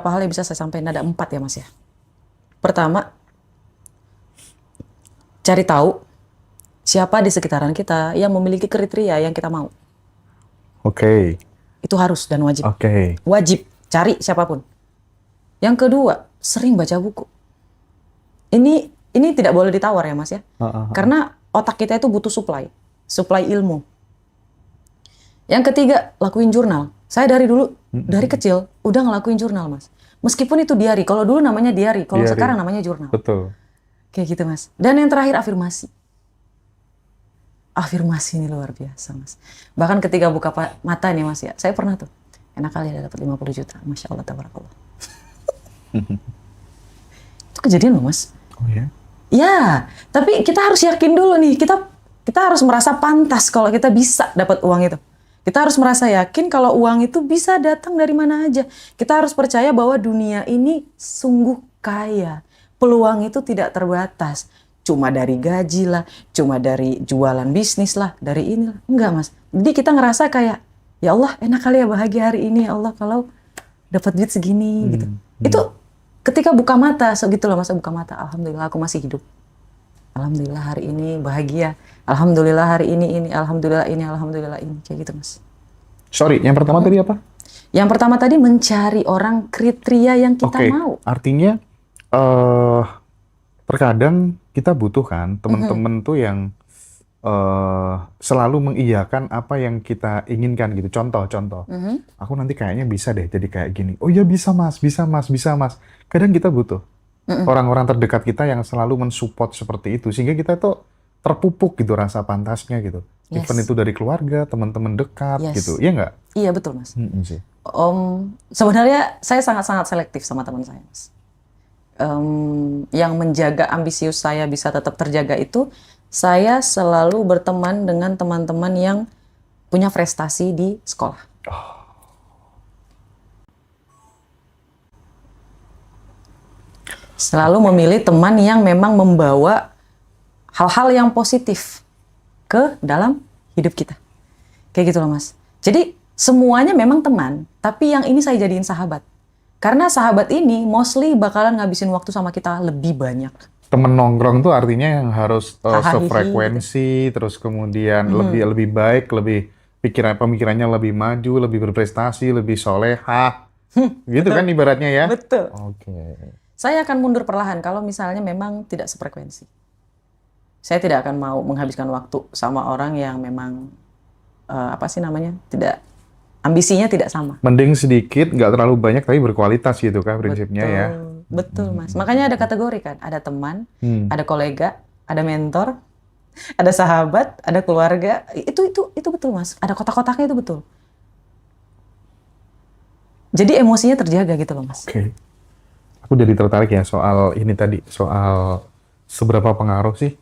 Apa hal yang bisa saya sampaikan? Ada 4 ya Mas ya. Pertama, cari tahu siapa di sekitaran kita yang memiliki kriteria yang kita mau. Oke. Itu harus dan wajib. Oke. Wajib cari siapapun. Yang kedua, sering baca buku. Ini tidak boleh ditawar ya Mas ya. Karena otak kita itu butuh supply ilmu. Yang ketiga, lakuin jurnal. Saya dari dulu, dari kecil, udah ngelakuin jurnal, Mas. Meskipun itu diary. Kalau dulu namanya diary, kalau sekarang namanya jurnal. Betul. Kayak gitu, Mas. Dan yang terakhir, afirmasi. Afirmasi ini luar biasa, Mas. Bahkan ketika buka mata nih, Mas ya, saya pernah tuh, enak kali ada dapat 50 juta. Masya Allah, tabarakallah. Itu kejadian loh, Mas. Oh ya? Ya, tapi kita harus yakin dulu nih, kita harus merasa pantas kalau kita bisa dapat uang itu. Kita harus merasa yakin kalau uang itu bisa datang dari mana aja. Kita harus percaya bahwa dunia ini sungguh kaya. Peluang itu tidak terbatas. Cuma dari gaji lah, cuma dari jualan bisnis lah, dari inilah. Enggak, Mas. Jadi kita ngerasa kayak, ya Allah enak kali ya bahagia hari ini ya Allah kalau dapat duit segini gitu. Itu ketika buka mata, segitu loh Mas, buka mata. Alhamdulillah aku masih hidup. Alhamdulillah hari ini bahagia. Alhamdulillah hari ini, alhamdulillah ini. Kayak gitu, Mas. Sorry, yang pertama tadi apa? Yang pertama tadi mencari orang kriteria yang kita mau. Artinya terkadang kita butuhkan teman-teman tuh yang selalu mengiyakan apa yang kita inginkan gitu. Contoh. Aku nanti kayaknya bisa deh jadi kayak gini. Oh iya bisa mas. Kadang kita butuh orang-orang terdekat kita yang selalu mensupport seperti itu, sehingga kita tuh terpupuk gitu rasa pantasnya gitu. Even itu dari keluarga, teman-teman dekat gitu, iya nggak? Iya betul Mas. Sih. Sebenarnya saya sangat-sangat selektif sama teman saya Mas. Yang menjaga ambisius saya bisa tetap terjaga itu, saya selalu berteman dengan teman-teman yang punya prestasi di sekolah. Selalu memilih teman yang memang membawa hal-hal yang positif ke dalam hidup kita. Kayak gitu loh Mas. Jadi semuanya memang teman, tapi yang ini saya jadiin sahabat. Karena sahabat ini mostly bakalan ngabisin waktu sama kita lebih banyak. Temen nongkrong tuh artinya yang harus sefrekuensi, terus kemudian lebih baik, lebih pemikirannya lebih maju, lebih berprestasi, lebih solehah. Gitu kan ibaratnya ya? Betul. Oke. Saya akan mundur perlahan kalau misalnya memang tidak sefrekuensi. Saya tidak akan mau menghabiskan waktu sama orang yang memang ambisinya tidak sama. Mending sedikit, nggak terlalu banyak tapi berkualitas gitu kan prinsipnya ya. Betul Mas. Makanya ada kategori kan, ada teman, ada kolega, ada mentor, ada sahabat, ada keluarga. Itu betul Mas. Ada kotak-kotaknya itu betul. Jadi emosinya terjaga gitu loh Mas. Oke. Aku jadi tertarik ya soal ini tadi, soal seberapa pengaruh sih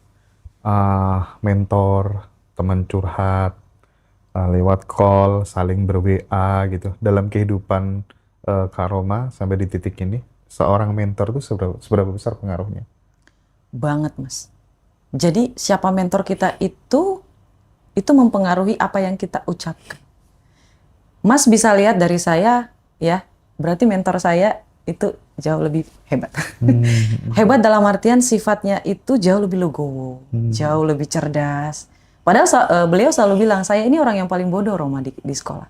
mentor, teman curhat, lewat call, saling ber-WA gitu dalam kehidupan Kak Roma sampai di titik ini. Seorang mentor itu seberapa besar pengaruhnya? Banget Mas. Jadi siapa mentor kita itu mempengaruhi apa yang kita ucapkan. Mas bisa lihat dari saya ya, berarti mentor saya itu jauh lebih hebat. Hebat dalam artian sifatnya itu jauh lebih legowo, jauh lebih cerdas. Padahal beliau selalu bilang, saya ini orang yang paling bodoh Roma di sekolah.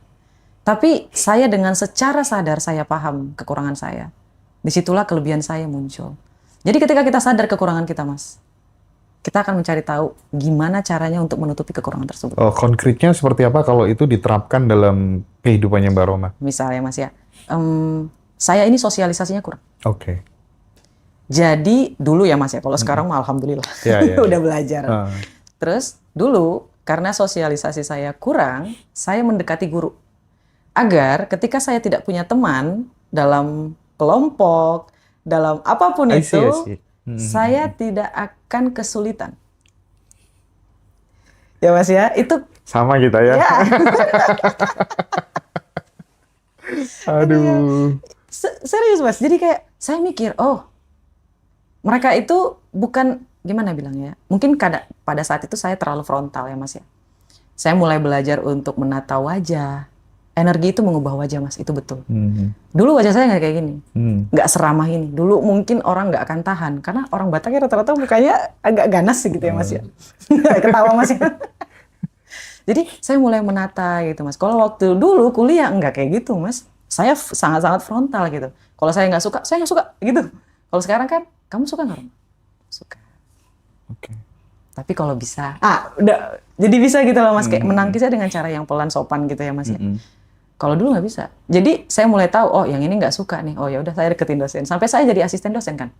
Tapi saya dengan secara sadar saya paham kekurangan saya. Disitulah kelebihan saya muncul. Jadi ketika kita sadar kekurangan kita Mas, kita akan mencari tahu gimana caranya untuk menutupi kekurangan tersebut. Oh, konkretnya seperti apa kalau itu diterapkan dalam kehidupannya Mbak Roma? Misalnya Mas ya, saya ini sosialisasinya kurang. Oke. Jadi dulu ya Mas ya, kalau sekarang mah alhamdulillah udah belajar. Terus dulu karena sosialisasi saya kurang, saya mendekati guru. Agar ketika saya tidak punya teman dalam kelompok, dalam apapun itu, saya tidak akan kesulitan. Ya Mas ya, itu sama kita ya. Aduh. Serius Mas, jadi kayak saya mikir, oh mereka itu bukan, gimana bilangnya, mungkin pada saat itu saya terlalu frontal ya Mas ya. Saya mulai belajar untuk menata wajah, Energi itu mengubah wajah, Mas, itu betul. Hmm. Dulu wajah saya nggak kayak gini, Hmm. nggak seramah ini. Dulu mungkin orang nggak akan tahan, karena orang Batak ya rata-rata mukanya agak ganas gitu ya, Mas ya. Ketawa, Mas ya. Jadi saya mulai menata gitu, Mas. Kalau waktu dulu kuliah nggak kayak gitu, Mas. Saya sangat-sangat frontal gitu. Kalau saya nggak suka gitu. Kalau sekarang kan, kamu suka nggak, Rom? Suka. Oke. Tapi kalau bisa, udah jadi bisa gitu loh, Mas. Kayak menangkisnya dengan cara yang pelan sopan gitu ya, Mas ya. Kalau dulu nggak bisa. Jadi saya mulai tahu, oh yang ini nggak suka nih. Oh ya udah saya deketin dosen. Sampai saya jadi asisten dosen kan.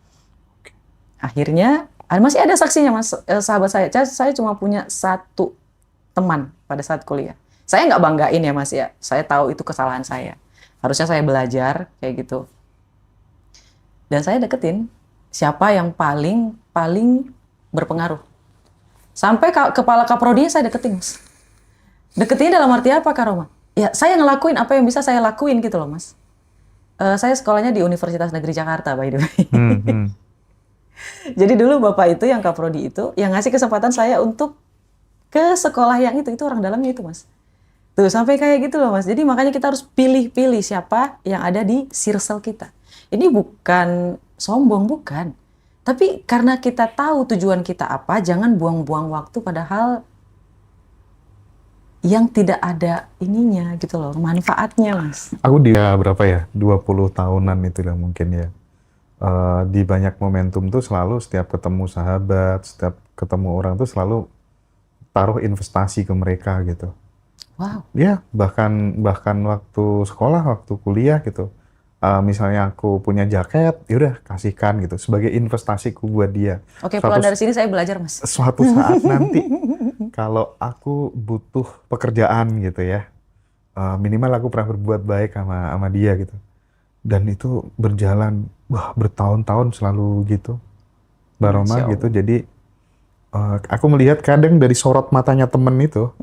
Akhirnya masih ada saksinya, Mas. Sahabat saya. Saya cuma punya satu teman pada saat kuliah. Saya nggak banggain ya, Mas ya. Saya tahu itu kesalahan saya. Harusnya saya belajar kayak gitu. Dan saya deketin siapa yang paling berpengaruh. Sampai kepala kaprodinya saya deketin, Mas. Deketinnya dalam arti apa, Kak Roma? Ya, saya ngelakuin apa yang bisa saya lakuin gitu loh, Mas. Saya sekolahnya di Universitas Negeri Jakarta, by the way. Jadi dulu Bapak itu yang kaprodi itu, yang ngasih kesempatan saya untuk ke sekolah yang itu orang dalamnya itu, Mas. Tuh, sampai kayak gitu loh, Mas. Jadi makanya kita harus pilih-pilih siapa yang ada di circle kita. Ini bukan sombong, bukan. Tapi karena kita tahu tujuan kita apa, jangan buang-buang waktu padahal yang tidak ada ininya gitu loh, manfaatnya, Mas. Aku di berapa ya? 20 tahunan itu lah mungkin ya. Di banyak momentum tuh selalu setiap ketemu sahabat, setiap ketemu orang tuh selalu taruh investasi ke mereka gitu. Wow. Ya, bahkan waktu sekolah, waktu kuliah gitu. Misalnya aku punya jaket, yaudah kasihkan gitu sebagai investasiku buat dia. Oke, pulang dari sini saya belajar, Mas. Suatu saat nanti kalau aku butuh pekerjaan gitu ya, minimal aku pernah berbuat baik sama dia gitu. Dan itu berjalan, bertahun-tahun selalu gitu, Mbak Roma gitu. Jadi aku melihat kadang dari sorot matanya temen itu,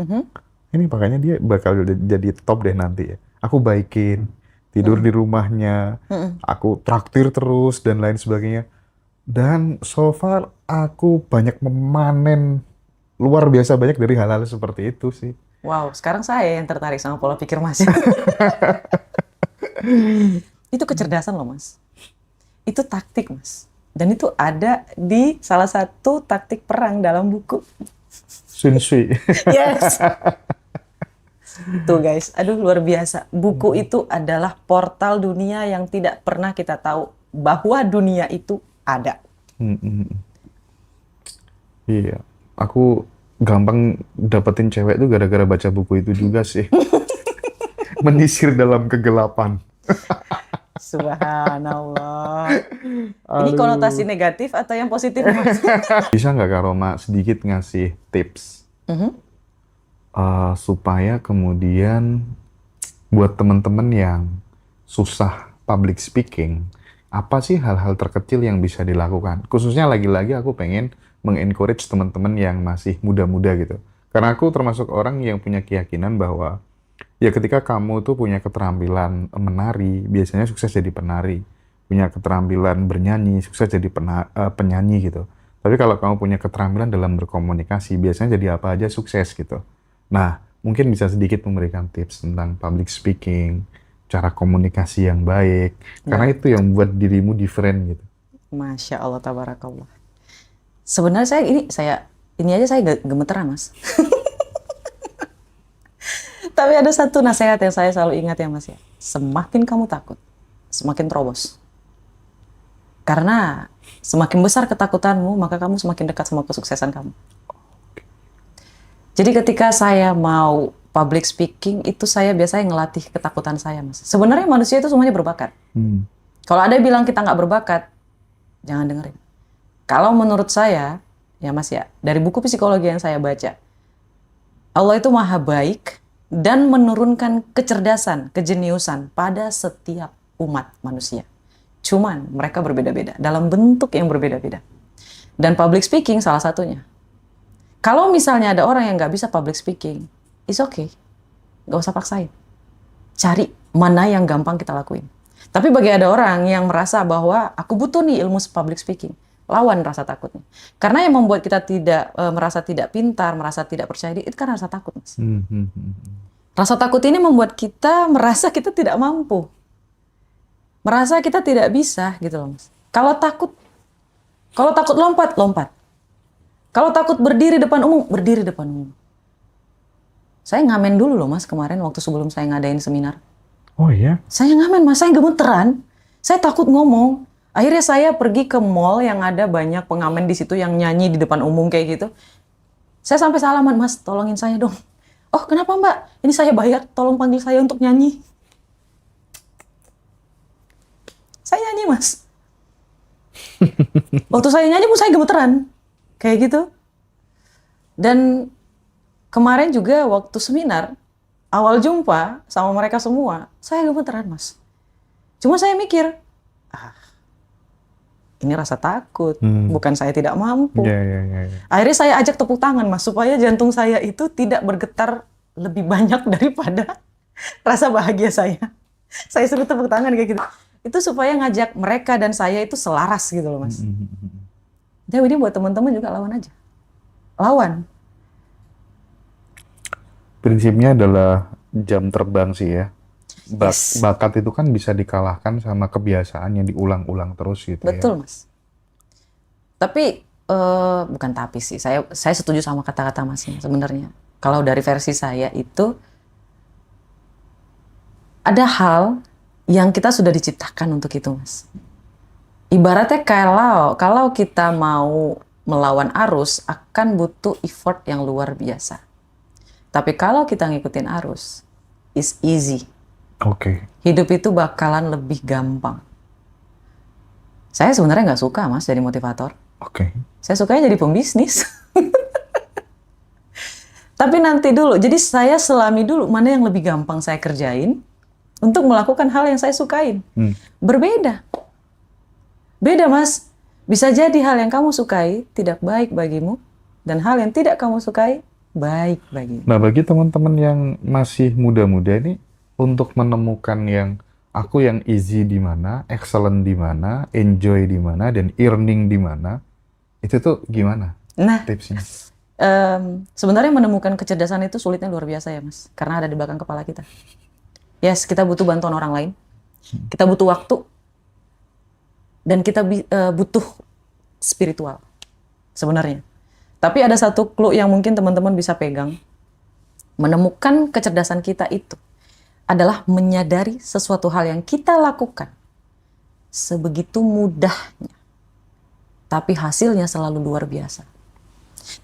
ini makanya dia bakal jadi top deh nanti ya. Aku baikin, tidur di rumahnya, aku traktir terus dan lain sebagainya. Dan so far aku banyak memanen luar biasa banyak dari hal-hal seperti itu sih. Wow, sekarang saya yang tertarik sama pola pikir Mas. Itu kecerdasan loh, Mas. Itu taktik, Mas. Dan itu ada di salah satu taktik perang dalam buku. Sun Tzu. Yes. Tuh guys, aduh luar biasa. Buku itu adalah portal dunia yang tidak pernah kita tahu bahwa dunia itu ada. Iya, aku gampang dapetin cewek tuh gara-gara baca buku itu juga sih. Menyisir dalam kegelapan. Subhanallah. Ini konotasi negatif atau yang positif, Mas? Bisa nggak Kak Roma sedikit ngasih tips supaya kemudian buat teman-teman yang susah public speaking, apa sih hal-hal terkecil yang bisa dilakukan? Khususnya lagi-lagi aku pengen mengencourage teman-teman yang masih muda-muda gitu. Karena aku termasuk orang yang punya keyakinan bahwa ya ketika kamu tuh punya keterampilan menari, biasanya sukses jadi penari. Punya keterampilan bernyanyi, sukses jadi penyanyi gitu. Tapi kalau kamu punya keterampilan dalam berkomunikasi, biasanya jadi apa aja sukses gitu. Nah, mungkin bisa sedikit memberikan tips tentang public speaking, cara komunikasi yang baik. Karena itu yang buat dirimu different gitu. Masya Allah, tabarakallah. Sebenarnya ini aja saya gemeteran, Mas. Tapi ada satu nasihat yang saya selalu ingat ya, Mas ya. Semakin kamu takut, semakin terobos. Karena semakin besar ketakutanmu, maka kamu semakin dekat sama kesuksesan kamu. Jadi ketika saya mau public speaking, itu saya biasanya ngelatih ketakutan saya, Mas. Sebenarnya manusia itu semuanya berbakat. Kalau ada yang bilang kita nggak berbakat, jangan dengerin. Kalau menurut saya, ya Mas ya, dari buku psikologi yang saya baca, Allah itu maha baik dan menurunkan kecerdasan, kejeniusan pada setiap umat manusia. Cuman mereka berbeda-beda, dalam bentuk yang berbeda-beda. Dan public speaking salah satunya. Kalau misalnya ada orang yang nggak bisa public speaking, it's okay. Nggak usah paksain. Cari mana yang gampang kita lakuin. Tapi bagi ada orang yang merasa bahwa aku butuh nih ilmu public speaking, lawan rasa takutnya. Karena yang membuat kita merasa tidak pintar, merasa tidak percaya diri, itu kan rasa takut, Mas. Rasa takut ini membuat kita merasa kita tidak mampu. Merasa kita tidak bisa gitu loh Mas. Kalau takut lompat, lompat. Kalau takut berdiri depan umum, berdiri depan umum. Saya ngamen dulu loh Mas kemarin waktu sebelum saya ngadain seminar. Oh iya? Saya ngamen Mas, saya gemeteran. Saya takut ngomong. Akhirnya saya pergi ke mall yang ada banyak pengamen di situ yang nyanyi di depan umum kayak gitu. Saya sampai salaman, Mas, tolongin saya dong. Oh, kenapa Mbak? Ini saya bayar, tolong panggil saya untuk nyanyi. Saya nyanyi, Mas. Waktu saya nyanyi pun saya gemeteran. Kayak gitu. Dan kemarin juga waktu seminar, awal jumpa sama mereka semua, saya gemeteran, Mas. Cuma saya mikir, ini rasa takut, bukan saya tidak mampu. Yeah. Akhirnya saya ajak tepuk tangan, Mas, supaya jantung saya itu tidak bergetar lebih banyak daripada rasa bahagia saya. Saya suruh tepuk tangan kayak gitu. Itu supaya ngajak mereka dan saya itu selaras gitu loh, Mas. Jadi ini buat teman-teman juga lawan aja. Lawan. Prinsipnya adalah jam terbang sih ya. Yes. Bakat itu kan bisa dikalahkan sama kebiasaan yang diulang-ulang terus gitu. Betul, ya. Mas. Tapi bukan tapi sih. Saya setuju sama kata-kata Masnya sebenarnya. Kalau dari versi saya itu ada hal yang kita sudah diciptakan untuk itu, Mas. Ibaratnya kalau kita mau melawan arus akan butuh effort yang luar biasa. Tapi kalau kita ngikutin arus, is easy. Oke. Hidup itu bakalan lebih gampang. Saya sebenarnya nggak suka, Mas, jadi motivator. Oke. Saya sukanya jadi pembisnis. Tapi nanti dulu, jadi saya selami dulu mana yang lebih gampang saya kerjain untuk melakukan hal yang saya sukain. Berbeda. Beda, Mas. Bisa jadi hal yang kamu sukai tidak baik bagimu, dan hal yang tidak kamu sukai baik bagimu. Nah, bagi teman-teman yang masih muda-muda ini, untuk menemukan yang aku yang easy di mana, excellent di mana, enjoy di mana, dan earning di mana, itu tuh gimana Nah, tipsnya? sebenarnya menemukan kecerdasan itu sulitnya luar biasa ya, Mas. Karena ada di belakang kepala kita. Yes, kita butuh bantuan orang lain. Kita butuh waktu. Dan kita butuh spiritual sebenarnya. Tapi ada satu clue yang mungkin teman-teman bisa pegang. Menemukan kecerdasan kita itu adalah menyadari sesuatu hal yang kita lakukan sebegitu mudahnya. Tapi hasilnya selalu luar biasa.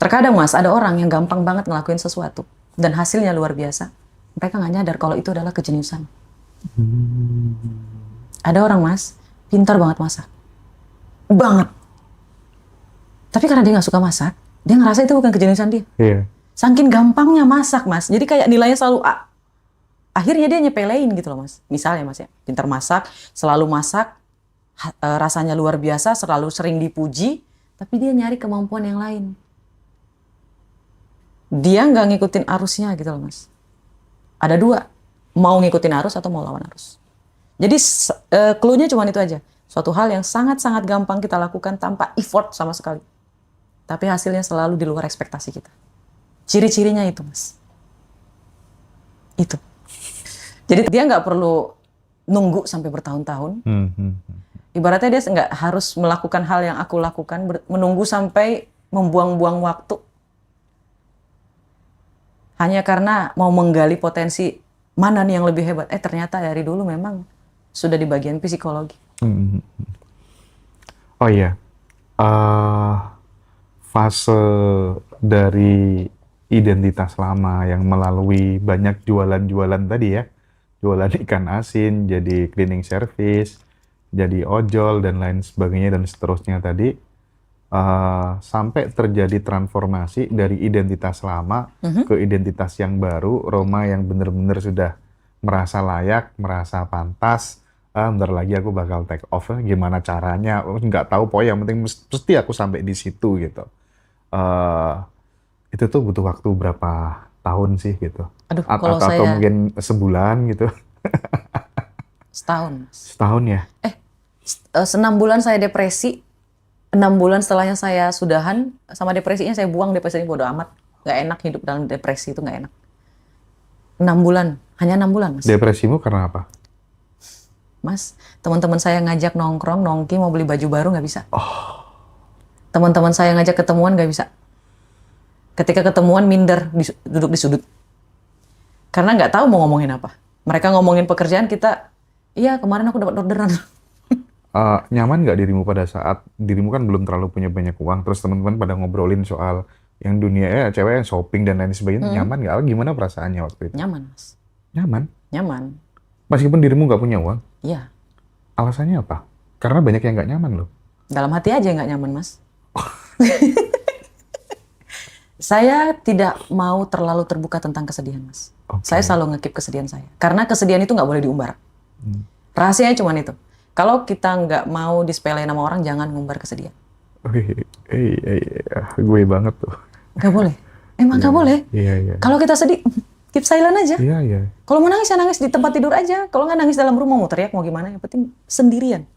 Terkadang, Mas, ada orang yang gampang banget ngelakuin sesuatu dan hasilnya luar biasa. Mereka nggak nyadar kalau itu adalah kejeniusan. Ada orang, Mas, pintar banget masak. Banget. Tapi karena dia nggak suka masak, dia ngerasa itu bukan kejeniusan dia. Iya. Saking gampangnya masak, Mas. Jadi kayak nilainya selalu A. Akhirnya dia nyepelein gitu loh, Mas. Misalnya, Mas, ya, pintar masak, selalu masak, rasanya luar biasa, selalu sering dipuji, tapi dia nyari kemampuan yang lain. Dia nggak ngikutin arusnya gitu loh, Mas. Ada dua, mau ngikutin arus atau mau lawan arus. Jadi clue-nya cuma itu aja. Suatu hal yang sangat-sangat gampang kita lakukan tanpa effort sama sekali. Tapi hasilnya selalu di luar ekspektasi kita. Ciri-cirinya itu, Mas. Itu. Jadi dia nggak perlu nunggu sampai bertahun-tahun. Ibaratnya dia nggak harus melakukan hal yang aku lakukan, menunggu sampai membuang-buang waktu. Hanya karena mau menggali potensi mana nih yang lebih hebat. Ternyata dari dulu memang sudah di bagian psikologi. Oh iya, fase dari identitas lama yang melalui banyak jualan-jualan tadi ya, jualan ikan asin, jadi cleaning service, jadi ojol dan lain sebagainya dan seterusnya tadi, sampai terjadi transformasi dari identitas lama ke identitas yang baru, Roma yang benar-benar sudah merasa layak, merasa pantas. Bentar lagi aku bakal take off, gimana caranya, nggak tahu, pokoknya yang penting mesti aku sampai di situ gitu. Itu tuh butuh waktu berapa tahun sih gitu? Aduh, kalau atau saya mungkin sebulan gitu? setahun. Setahun ya? 6 bulan saya depresi, 6 bulan setelahnya saya sudahan, sama depresinya saya buang, depresinya bodo amat. Nggak enak hidup dalam depresi itu, nggak enak. 6 bulan. Hanya 6 bulan, Mas. Depresimu karena apa? Mas, teman-teman saya ngajak nongkrong, nongki, mau beli baju baru nggak bisa. Teman-teman saya ngajak ketemuan nggak bisa. Ketika ketemuan minder, duduk di sudut. Karena nggak tahu mau ngomongin apa. Mereka ngomongin pekerjaan, kita, iya kemarin aku dapat orderan. Nyaman nggak dirimu pada saat dirimu kan belum terlalu punya banyak uang, terus teman-teman pada ngobrolin soal yang dunia cewek yang shopping dan lain sebagainya, nyaman nggak? Gimana perasaannya waktu itu? Nyaman, Mas. Nyaman? Nyaman. Meskipun dirimu nggak punya uang? Iya. Alasannya apa? Karena banyak yang nggak nyaman loh. Dalam hati aja nggak nyaman, Mas. Saya tidak mau terlalu terbuka tentang kesedihan, Mas. Oke. Saya selalu ngekip kesedihan saya. Karena kesedihan itu nggak boleh diumbar. Rahasianya cuma itu. Kalau kita nggak mau disepelein sama orang, jangan ngumbar kesedihan. Gue banget tuh. Nggak boleh. Emang nggak boleh. Iya. Kalau kita sedih, keep silent aja. Iya. Kalau mau nangis, ya nangis di tempat tidur aja. Kalau nggak nangis dalam rumah, mau teriak, mau gimana. Yang penting sendirian.